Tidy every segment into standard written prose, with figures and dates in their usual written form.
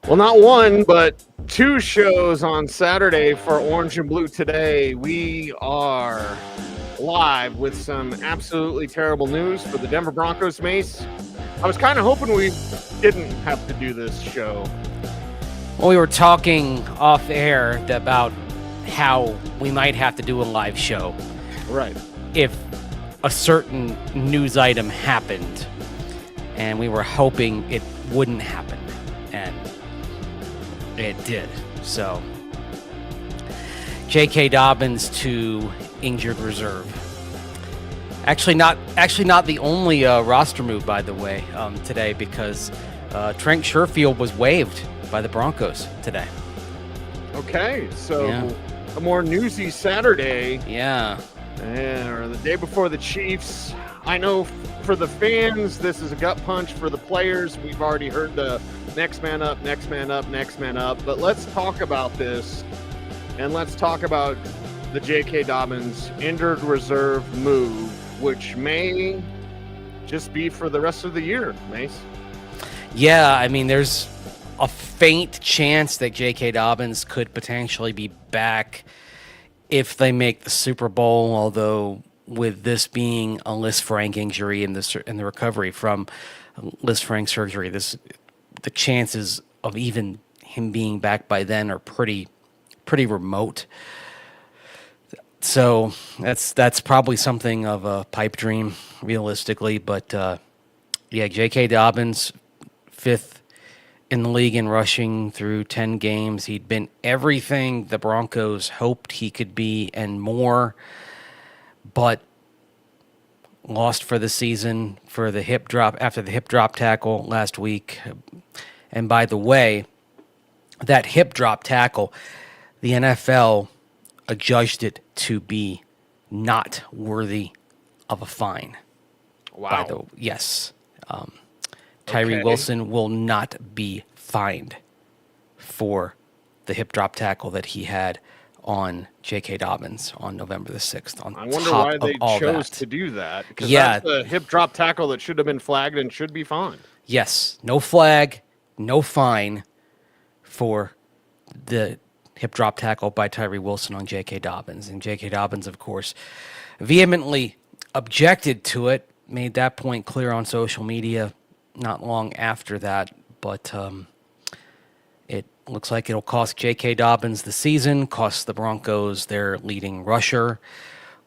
Well, not one, but two shows on Saturday for Orange and Blue today. We are live with some absolutely terrible news for the Denver Broncos, Mace. I was kind of hoping we didn't have to do this show. Well, we were talking off air about how we might have to do a live show. Right. If a certain news item happened, and we were hoping it wouldn't happen, and it did. So, JK Dobbins to injured reserve. Actually, not the only roster move, by the way, today, because Trent Sherfield was waived by the Broncos today. Okay, so a more newsy Saturday. Yeah. Or the day before the Chiefs. I know for the fans, this is a gut punch. For the players, we've already heard the next man up, next man up, next man up. But let's talk about this, and let's talk about the JK Dobbins injured reserve move, which may just be for the rest of the year, Mace. Yeah, I mean, there's a faint chance that JK Dobbins could potentially be back if they make the Super Bowl, although with this being a Lisfranc injury and the recovery from Lisfranc surgery, the chances of even him being back by then are pretty remote. So that's probably something of a pipe dream, realistically. But J.K. Dobbins, fifth in the league in rushing through 10 games. He'd been everything the Broncos hoped he could be and more, but lost for the season for the hip drop after the hip drop tackle last week. And by the way, that hip drop tackle, the NFL adjudged it to be not worthy of a fine. Wow. Yes. Tyree Wilson will not be fined for the hip drop tackle that he had on J.K. Dobbins on November the 6th. I wonder why they chose to do that. Because that's a hip drop tackle that should have been flagged and should be fined. Yes. No flag, no fine for the hip drop tackle by Tyree Wilson on J.K. Dobbins. And J.K. Dobbins, of course, vehemently objected to it, made that point clear on social media not long after that, but it looks like it'll cost J.K. Dobbins the season, cost the Broncos their leading rusher,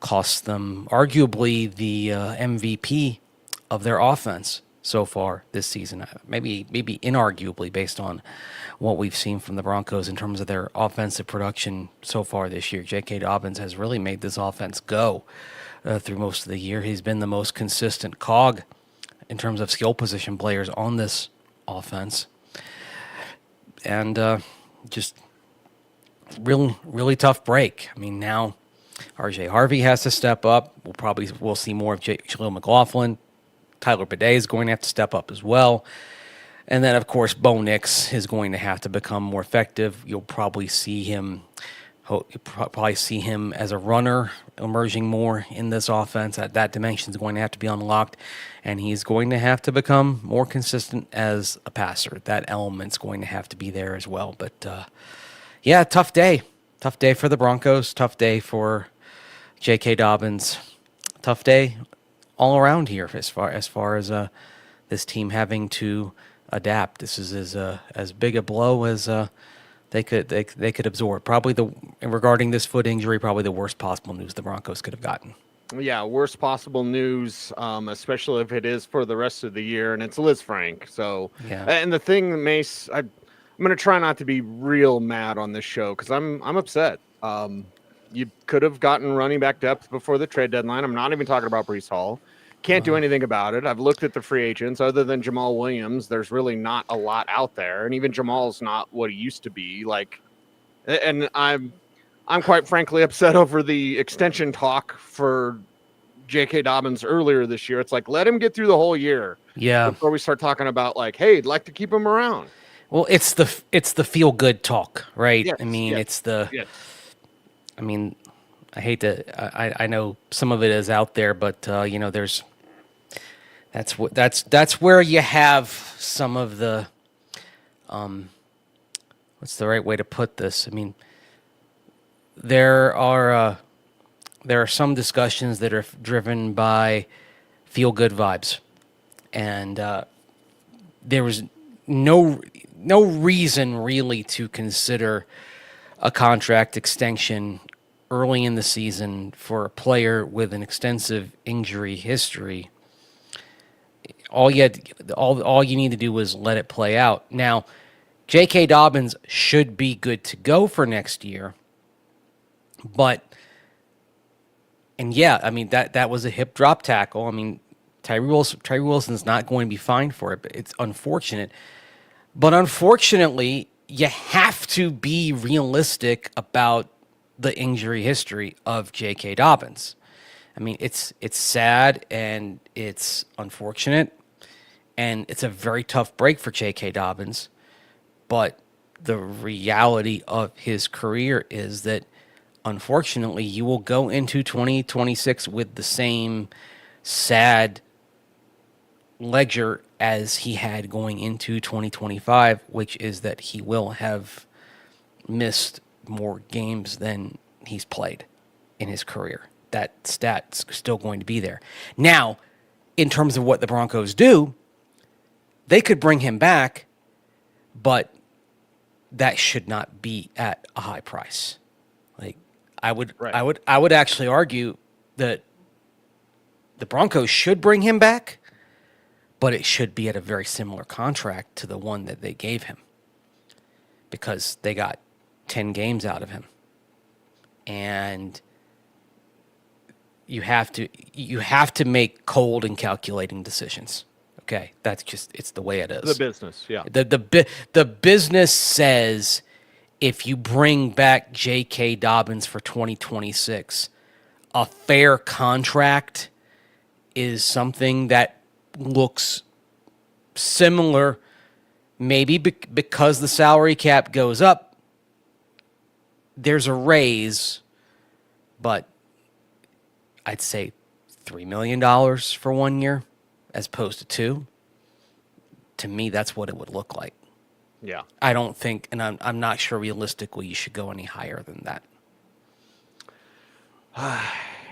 cost them arguably the MVP of their offense so far this season. Maybe inarguably based on what we've seen from the Broncos in terms of their offensive production so far this year. J.K. Dobbins has really made this offense go through most of the year. He's been the most consistent cog in terms of skill position players on this offense. And just really tough break. I mean, now RJ Harvey has to step up. We'll see more of Jaleel McLaughlin. Tyler Badie is going to have to step up as well. And then, of course, Bo Nix is going to have to become more effective. You'll probably see him as a runner emerging more in this offense. That dimension is going to have to be unlocked, and he's going to have to become more consistent as a passer. That element's going to have to be there as well. But, tough day. Tough day for the Broncos. Tough day for J.K. Dobbins. Tough day all around here as far as this team having to adapt. This is as big a blow as they could absorb. Probably regarding this foot injury, probably the worst possible news the Broncos could have gotten. Yeah, worst possible news, especially if it is for the rest of the year, and it's Lisfranc. So, and the thing, Mace, I'm going to try not to be real mad on this show because I'm upset. You could have gotten running back depth before the trade deadline. I'm not even talking about Breece Hall. Can't do anything about it. I've looked at the free agents. Other than Jamal Williams, there's really not a lot out there. And even Jamal's not what he used to be. And I'm quite frankly upset over the extension talk for J.K. Dobbins earlier this year. It's like, let him get through the whole year. Yeah. Before we start talking about hey, I'd like to keep him around. Well, it's the feel good talk, right? Yes, I mean, yes, I mean, I hate to. I know some of it is out there, but there's. That's where you have some of the what's the right way to put this? I mean, there are some discussions that are driven by feel-good vibes, and there was no reason really to consider a contract extension early in the season for a player with an extensive injury history. All you need to do was let it play out. Now, JK Dobbins should be good to go for next year, I mean that was a hip drop tackle. I mean, Tyree Wilson's not going to be fined for it, but it's unfortunate. But unfortunately, you have to be realistic about the injury history of J.K. Dobbins. I mean, it's sad and it's unfortunate, and it's a very tough break for J.K. Dobbins. But the reality of his career is that, unfortunately, you will go into 2026 with the same sad ledger as he had going into 2025, which is that he will have missed more games than he's played in his career. That stat's still going to be there. Now, in terms of what the Broncos do, they could bring him back, but that should not be at a high price. Like, I would actually argue that the Broncos should bring him back, but it should be at a very similar contract to the one that they gave him, because they got 10 games out of him. And you have to make cold and calculating decisions. Okay, that's just, it's the way it is. The business, yeah. The business says if you bring back J.K. Dobbins for 2026, a fair contract is something that looks similar, maybe because the salary cap goes up, there's a raise, but I'd say $3 million for 1 year as opposed to 2. To me, that's what it would look like. Yeah. I don't think, and I'm not sure realistically you should go any higher than that.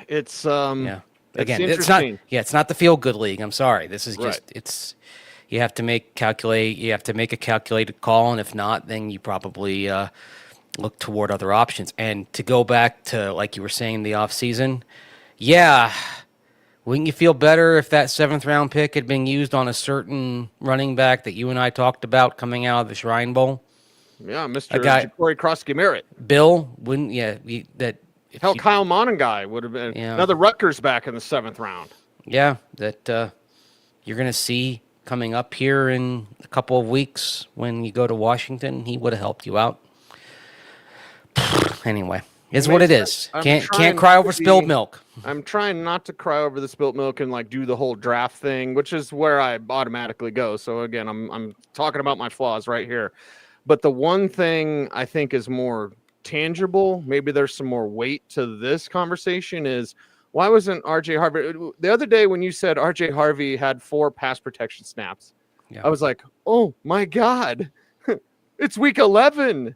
It's yeah. Again, interesting. it's not the feel good league. I'm sorry. This is just right. You have to make a calculated call, and if not, then you probably look toward other options. And to go back to, like you were saying, the offseason, yeah, wouldn't you feel better if that 7th round pick had been used on a certain running back that you and I talked about coming out of the Shrine Bowl? Yeah, Mr. Ja'Cory Cross-Merritt. Bill, wouldn't Hell, Kyle Monangai would have been another Rutgers back in the 7th round. Yeah, that you're going to see coming up here in a couple of weeks when you go to Washington. He would have helped you out. Anyway, it's what it is. Can't cry over spilled milk. I'm trying not to cry over the spilled milk and like do the whole draft thing, which is where I automatically go. So again, I'm talking about my flaws right here. But the one thing I think is more tangible, maybe there's some more weight to this conversation, is why wasn't RJ Harvey the other day when you said RJ Harvey had 4 pass protection snaps? Yeah. I was like, oh my God, it's week 11.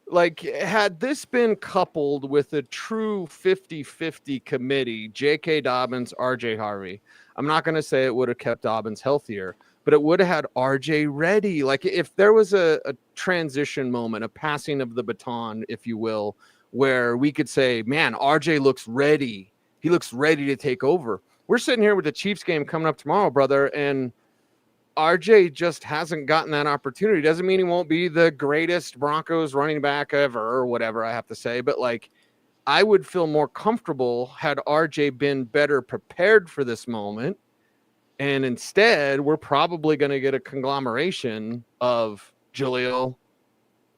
Like, had this been coupled with a true 50-50 committee, JK Dobbins, RJ Harvey, I'm not going to say it would have kept Dobbins healthier, but it would have had RJ ready. Like, if there was a transition moment, a passing of the baton, if you will, where we could say, man, RJ looks ready. He looks ready to take over. We're sitting here with the Chiefs game coming up tomorrow, brother, and RJ just hasn't gotten that opportunity. Doesn't mean he won't be the greatest Broncos running back ever or whatever I have to say, but like, I would feel more comfortable had RJ been better prepared for this moment. And instead, we're probably going to get a conglomeration of Jaleel,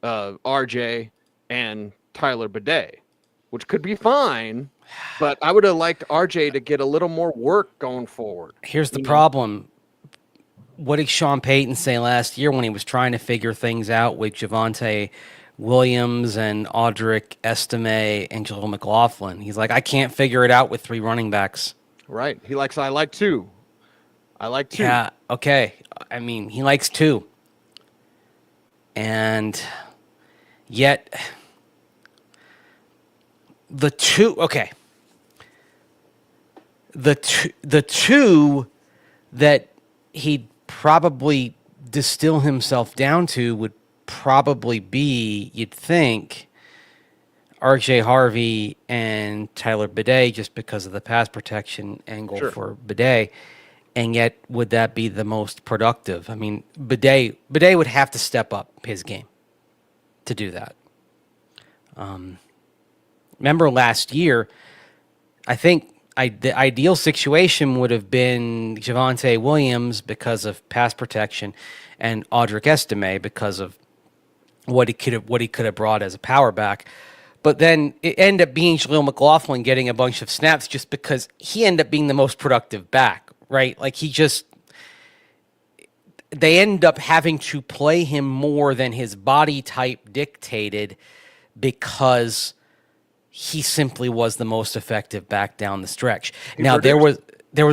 RJ, and Tyler Badie, which could be fine, but I would have liked RJ to get a little more work going forward. Here's the problem. What did Sean Payton say last year when he was trying to figure things out with Javonte Williams and Audric Estime and Jaleel McLaughlin? He's like, I can't figure it out with 3 running backs. Right. I like 2. Yeah, okay. I mean, he likes 2. And Yet, the two that he'd probably distill himself down to would probably be, you'd think, RJ Harvey and Tyler Badie, just because of the pass protection angle for Badie. And yet, would that be the most productive? I mean, Badie would have to step up his game to do that. Remember last year, I think the ideal situation would have been Javonte Williams because of pass protection and Audric Estime because of what he could have brought as a power back. But then it ended up being Jaleel McLaughlin getting a bunch of snaps just because he ended up being the most productive back, right? Like they end up having to play him more than his body type dictated because he simply was the most effective back down the stretch. Now, there was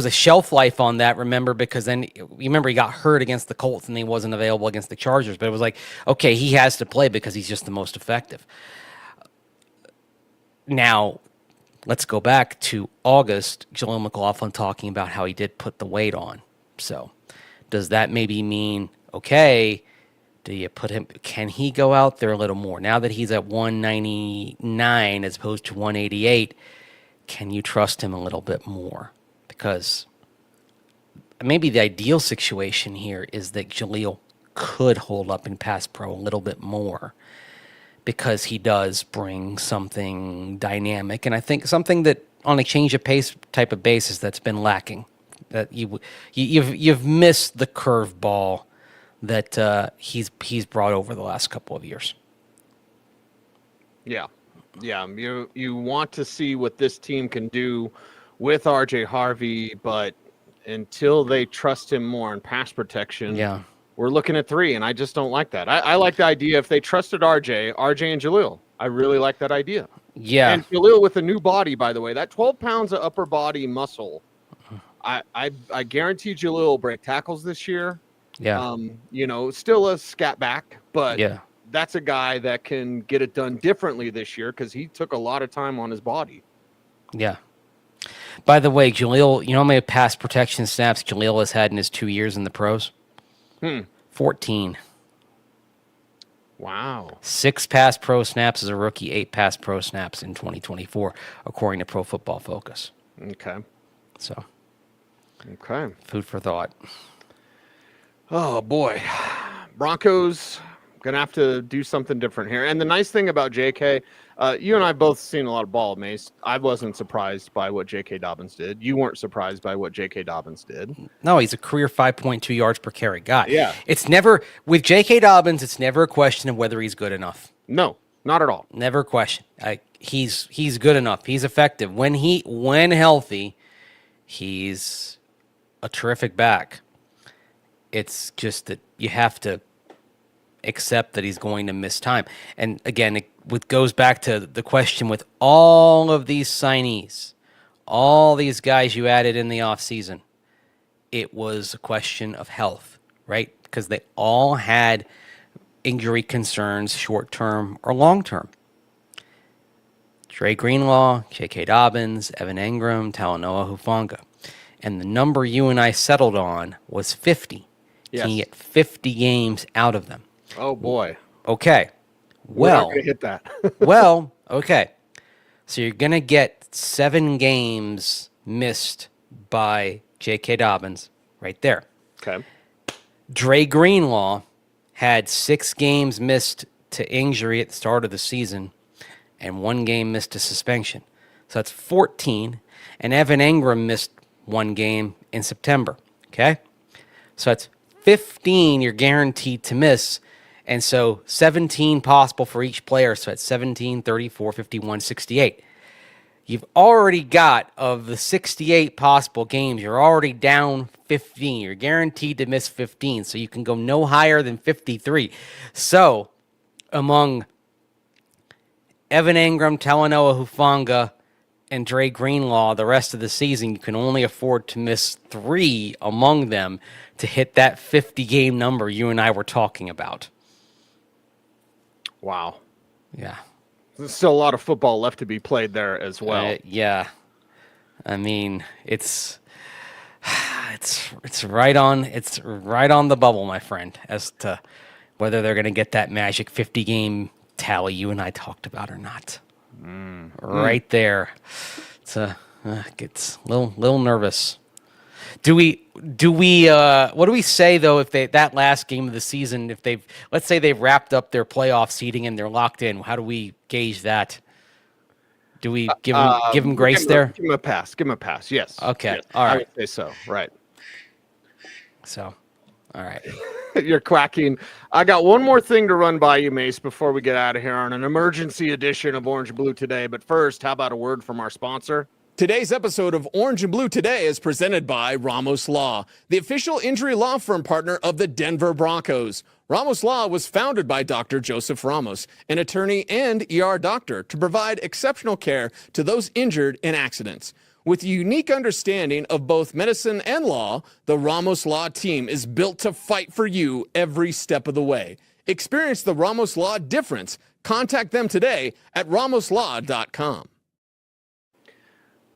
a shelf life on that, remember, because then he got hurt against the Colts and he wasn't available against the Chargers. But it was like, okay, he has to play because he's just the most effective. Now, let's go back to August, Jaleel McLaughlin talking about how he did put the weight on. So does that maybe mean, okay, do you put him, can he go out there a little more? Now that he's at 199 as opposed to 188, can you trust him a little bit more? Because maybe the ideal situation here is that Jaleel could hold up in pass pro a little bit more because he does bring something dynamic, and I think something that on a change of pace type of basis that's been lacking. That you've missed the curveball that he's brought over the last couple of years. Yeah. You want to see what this team can do with RJ Harvey, but until they trust him more in pass protection, we're looking at 3, and I just don't like that. I like the idea if they trusted RJ and Jaleel. I really like that idea. Yeah. And Jaleel with a new body, by the way, that 12 pounds of upper body muscle, I guarantee Jaleel will break tackles this year. Yeah. Still a scat back, but that's a guy that can get it done differently this year because he took a lot of time on his body. Yeah. By the way, Jaleel, you know how many pass protection snaps Jaleel has had in his 2 years in the pros? 14. Wow. 6 pass pro snaps as a rookie, 8 pass pro snaps in 2024, according to Pro Football Focus. Okay. So. Okay. Food for thought. Oh, boy. Broncos going to have to do something different here. And the nice thing about JK, you and I both seen a lot of ball, Mace. I wasn't surprised by what JK Dobbins did. You weren't surprised by what JK Dobbins did. No, he's a career 5.2 yards per carry guy. Yeah. It's never, with JK Dobbins, it's never a question of whether he's good enough. No, not at all. Never a question. He's good enough. He's effective. When healthy, he's a terrific back. It's just that you have to accept that he's going to miss time. And again, it goes back to the question with all of these signees, all these guys you added in the offseason, it was a question of health, right? Because they all had injury concerns, short-term or long-term. Dre Greenlaw, JK Dobbins, Evan Engram, Talanoa Hufanga. And the number you and I settled on was 50. Yes. Can you get 50 games out of them? Oh, boy. Okay. We're not going to hit that. Well, okay. So you're going to get 7 games missed by JK Dobbins right there. Okay. Dre Greenlaw had 6 games missed to injury at the start of the season and 1 game missed to suspension. So that's 14. And Evan Engram missed 1 game in September. Okay? So that's 15 you're guaranteed to miss. And so 17 possible for each player. So that's 17, 34, 51, 68. You've already got, of the 68 possible games, you're already down 15. You're guaranteed to miss 15. So you can go no higher than 53. So among Evan Engram, Talanoa Hufanga, and Dre Greenlaw, the rest of the season, you can only afford to miss 3 among them to hit that 50-game number you and I were talking about. Wow. Yeah. There's still a lot of football left to be played there as well. Yeah. I mean, it's right on the bubble, my friend, as to whether they're going to get that magic 50 game tally you and I talked about or not. Right there. Gets a little nervous. Do we what do we say though if that last game of the season, if let's say they've wrapped up their playoff seeding and they're locked in, how do we gauge that? Do we give them grace there? Give him a pass. Give him a pass. Yes. Okay. Yes. All right. I would say so. Right. So, all right. You're quacking. I got one more thing to run by you, Mace, before we get out of here on an emergency edition of Orange and Blue Today. But first, how about a word from our sponsor? Today's episode of Orange and Blue Today is presented by Ramos Law, the official injury law firm partner of the Denver Broncos. Ramos Law was founded by Dr. Joseph Ramos, an attorney and ER doctor, to provide exceptional care to those injured in accidents. With a unique understanding of both medicine and law, the Ramos Law team is built to fight for you every step of the way. Experience the Ramos Law difference. Contact them today at ramoslaw.com.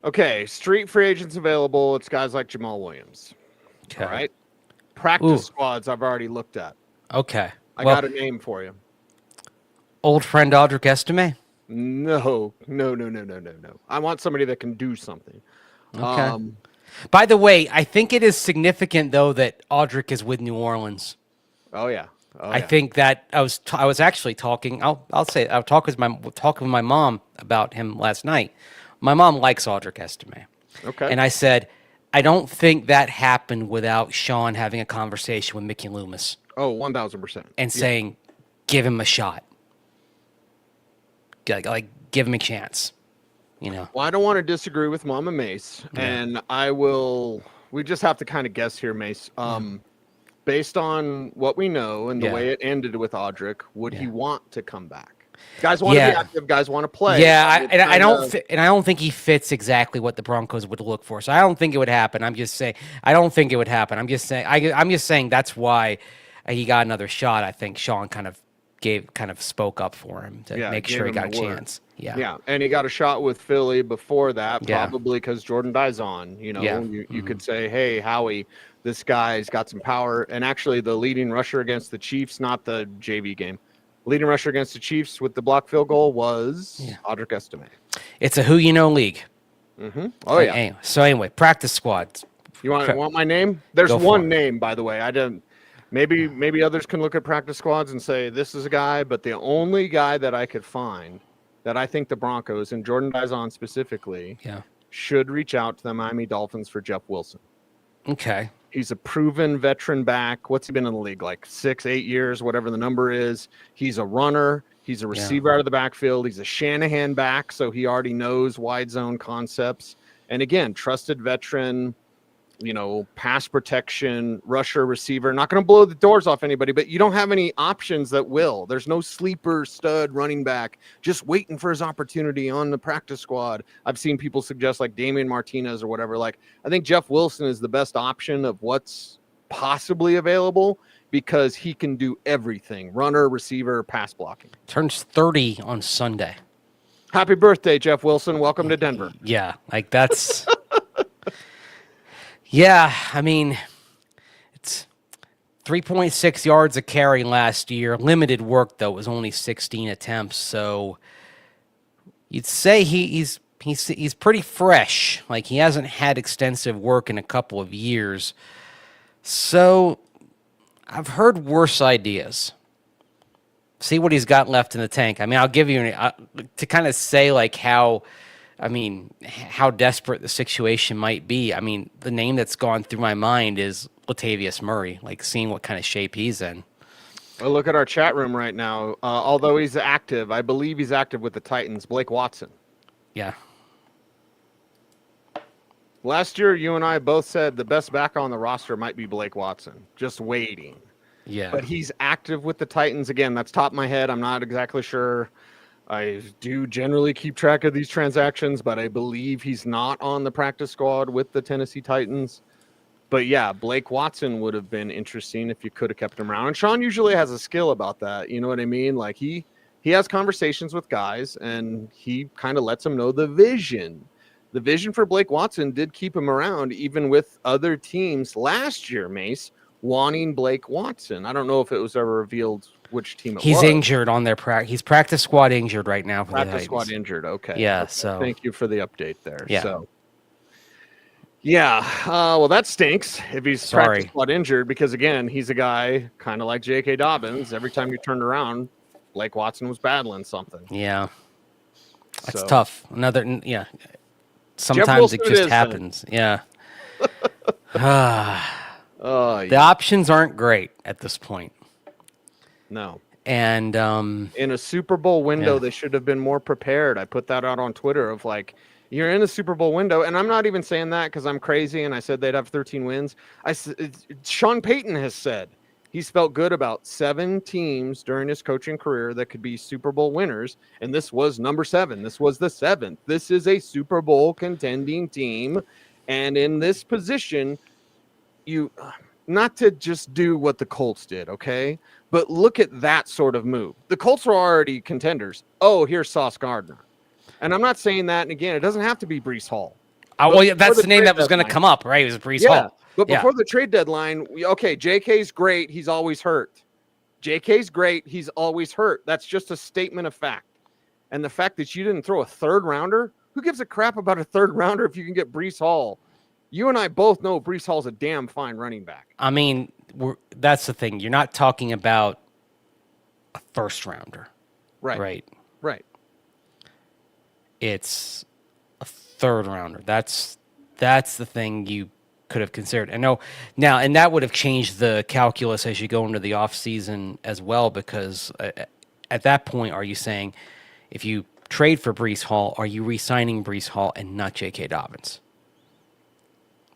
Okay, street free agents available. It's guys like Jamal Williams. Okay. All right. Practice squads I've already looked at. Okay. I got a name for you. Old friend Audric Estime? No. I want somebody that can do something. Okay. By the way, I think it is significant though that Audric is with New Orleans. Oh yeah. I think that I was actually talking. I'll say I talking with my mom about him last night. My mom likes Audric Estime. Okay. And I said, I don't think that happened without Sean having a conversation with Mickey Loomis. Oh, 1,000%. And saying, give him a shot. Like, give him a chance. You know. Well, I don't want to disagree with Mama Mace, and we just have to kind of guess here, Mace. Based on what we know and the way it ended with Audric, would he want to come back? Guys want to be active. Guys want to play. Yeah, I don't think he fits exactly what the Broncos would look for. So I don't think it would happen. I'm just saying I don't think it would happen. I'm just saying that's why he got another shot. I think Sean kind of spoke up for him to make sure he got a chance. Yeah, and he got a shot with Philly before that, probably because Jordan Dye's on. You know, you could say, hey, Howie, this guy's got some power. And actually, the leading rusher against the Chiefs, not the JV game. Leading rusher against the Chiefs with the block field goal was Audric Estime. It's a who you know league. Mm-hmm. Oh yeah. So anyway, practice squads. You want my name? There's one name, by the way. I didn't. Maybe others can look at practice squads and say this is a guy, but the only guy that I could find that I think the Broncos and Jordan Dizon specifically should reach out to the Miami Dolphins for Jeff Wilson. Okay. He's a proven veteran back. What's he been in the league? Like 6-8 years, whatever the number is. He's a runner. He's a receiver out of the backfield. He's a Shanahan back, so he already knows wide zone concepts. And again, trusted veteran, pass protection, rusher, receiver. Not going to blow the doors off anybody, but you don't have any options that will. There's no sleeper stud running back just waiting for his opportunity on the practice squad. I've seen people suggest like Damian Martinez or whatever. Like, I think Jeff Wilson is the best option of what's possibly available because he can do everything. Runner, receiver, pass blocking. Turns 30 on Sunday. Happy birthday, Jeff Wilson. Welcome to Denver. Yeah, like that's... Yeah, I mean, it's 3.6 yards a carry last year. Limited work, though. It was only 16 attempts. So you'd say he's pretty fresh. Like, he hasn't had extensive work in a couple of years. So I've heard worse ideas. See what he's got left in the tank. I mean, I'll give you to kind of say, like, how desperate the situation might be. I mean, the name that's gone through my mind is Latavius Murray, like seeing what kind of shape he's in. Well, look at our chat room right now. Although he's active, I believe he's active with the Titans, Blake Watson. Yeah. Last year, you and I both said the best back on the roster might be Blake Watson, just waiting. Yeah. But he's active with the Titans. Again, that's top of my head. I'm not exactly sure. I do generally keep track of these transactions, but I believe he's not on the practice squad with the Tennessee Titans. But yeah, Blake Watson would have been interesting if you could have kept him around. And Sean usually has a skill about that. You know what I mean? Like he he has conversations with guys, and he kind of lets them know the vision. The vision for Blake Watson did keep him around, even with other teams last year, Mace, wanting Blake Watson. I don't know if it was ever revealed which team it was. He's injured on their practice. He's practice squad injured right now for the Titans. Practice squad injured. Okay. Yeah. Okay. So thank you for the update there. Yeah. So. Yeah, well, that stinks if he's practice squad injured, because, again, he's a guy kind of like JK Dobbins. Every time you turned around, Blake Watson was battling something. Yeah. That's tough. Sometimes it just happens. Yeah. The options aren't great at this point. No. And in a Super Bowl window, they should have been more prepared. I put that out on Twitter of like, you're in a Super Bowl window, and I'm not even saying that because I'm crazy and I said they'd have 13 wins. Sean Payton has said he's felt good about 7 teams during his coaching career that could be Super Bowl winners, and this was number 7. This was the 7th. This is a Super Bowl contending team, and in this position, you not to just do what the Colts did, okay? But look at that sort of move. The Colts were already contenders. Oh, here's Sauce Gardner. And I'm not saying that, and again, it doesn't have to be Breece Hall. That's the name that was going to come up, right? It was Breece Hall. But before the trade deadline, JK's great. He's always hurt. JK's great. He's always hurt. That's just a statement of fact. And the fact that you didn't throw a third rounder, who gives a crap about a third rounder if you can get Breece Hall? You and I both know Breece Hall's a damn fine running back. I mean, that's the thing. You're not talking about a first rounder. Right. It's a third rounder. That's the thing you could have considered. I know now, and that would have changed the calculus as you go into the offseason as well, because at that point, are you saying if you trade for Breece Hall, are you re-signing Breece Hall and not JK Dobbins?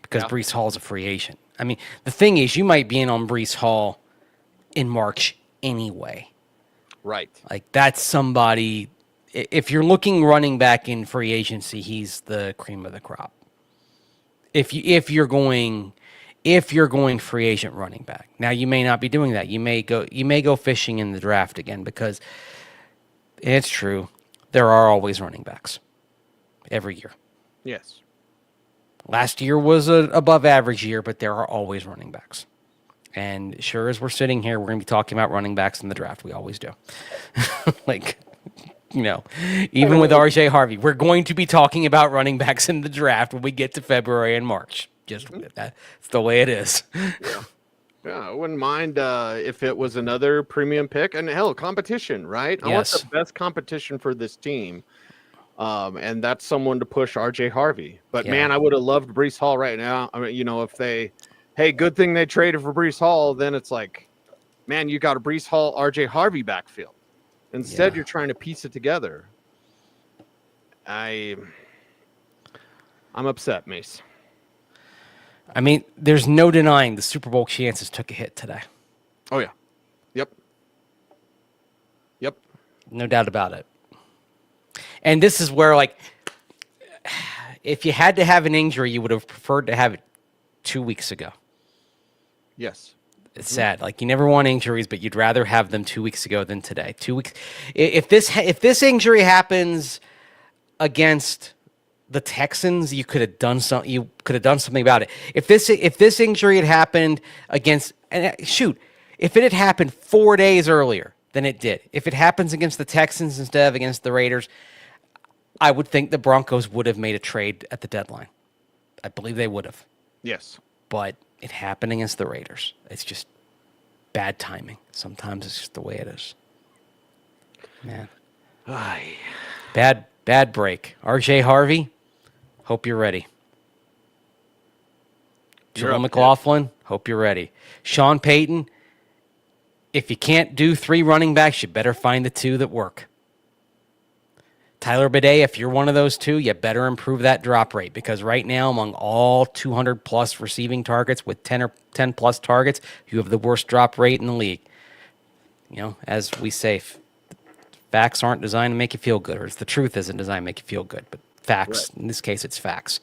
Because Breece Hall is a free agent. I mean, the thing is, you might be in on Breece Hall in March anyway. Right. Like, that's somebody... If you're looking running back in free agency, he's the cream of the crop. If you're going free agent running back. Now, you may not be doing that. You may go fishing in the draft again, because it's true, there are always running backs every year. Yes. Last year was an above average year, but there are always running backs. And sure as we're sitting here, we're going to be talking about running backs in the draft. We always do. Even with RJ Harvey, we're going to be talking about running backs in the draft when we get to February and March. Just that's the way it is. Yeah, I wouldn't mind if it was another premium pick, and hell, competition, right? I want the best competition for this team, and that's someone to push RJ Harvey. But man, I would have loved Breece Hall right now. I mean, if good thing they traded for Breece Hall, then it's like, man, you got a Breece Hall, RJ Harvey backfield. Instead, you're trying to piece it together. I'm upset, Mace. I mean, there's no denying the Super Bowl chances took a hit today. Oh, yeah. Yep. No doubt about it. And this is where, if you had to have an injury, you would have preferred to have it 2 weeks ago. Yes. It's sad. You never want injuries, but you'd rather have them 2 weeks ago than today. 2 weeks. If this injury happens against the Texans, you could have done something. You could have done something about it. If this injury had happened against, if it had happened 4 days earlier than it did, if it happens against the Texans instead of against the Raiders, I would think the Broncos would have made a trade at the deadline. I believe they would have. Yes. But it happened against the Raiders. It's just bad timing. Sometimes it's just the way it is. Man. Bad break. RJ Harvey, hope you're ready. Jaleel McLaughlin, hope you're ready. Sean Payton, if you can't do 3 running backs, you better find the 2 that work. Tyler Badie, if you're one of those 2, you better improve that drop rate, because right now, among all 200-plus receiving targets with 10-plus targets, you have the worst drop rate in the league. As we say, facts aren't designed to make you feel good, or the truth isn't designed to make you feel good, but facts, in this case, it's facts.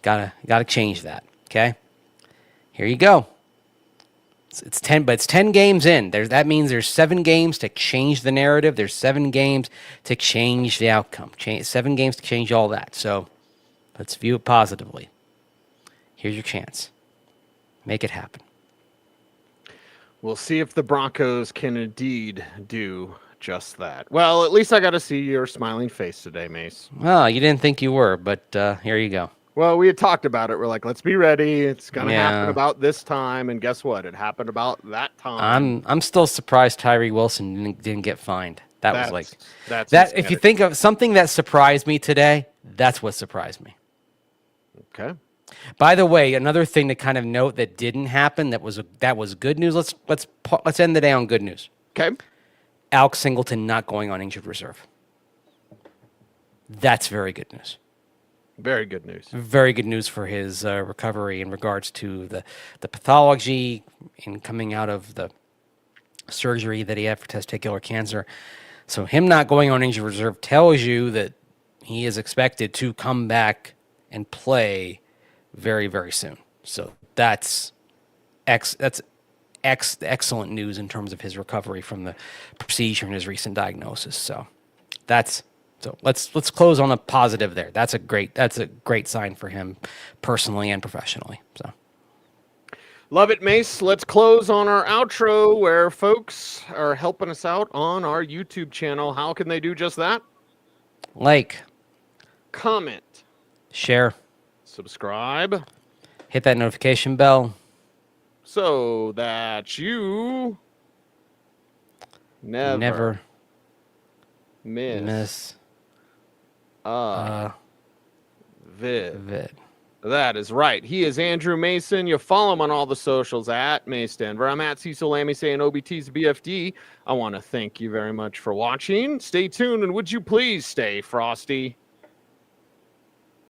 Gotta change that, okay? Here you go. It's 10, but it's 10 games in. That means there's 7 games to change the narrative. There's 7 games to change the outcome. 7 games to change all that. So let's view it positively. Here's your chance. Make it happen. We'll see if the Broncos can indeed do just that. Well, at least I got to see your smiling face today, Mace. Well, you didn't think you were, but here you go. Well, we had talked about it. We're like, let's be ready. It's going to happen about this time. And guess what? It happened about that time. I'm still surprised Tyree Wilson didn't get fined. That's insanity. If you think of something that surprised me today, that's what surprised me. Okay. By the way, another thing to kind of note that didn't happen that was good news. Let's end the day on good news. Okay. Alex Singleton not going on injured reserve. That's very good news. Very good news. Very good news for his recovery in regards to the pathology in coming out of the surgery that he had for testicular cancer. So him not going on injured reserve tells you that he is expected to come back and play very, very soon. So that's excellent news in terms of his recovery from the procedure and his recent diagnosis. So let's close on a positive there. That's a great sign for him personally and professionally. So love it, Mace. Let's close on our outro where folks are helping us out on our YouTube channel. How can they do just that? Like, comment, share, subscribe, hit that notification bell so that you never miss vid. That is right. He is Andrew Mason. You follow him on all the socials at Mace Denver. I'm at Cecil Lammey saying OBT's BFD. I want to thank you very much for watching. Stay tuned, and would you please stay frosty?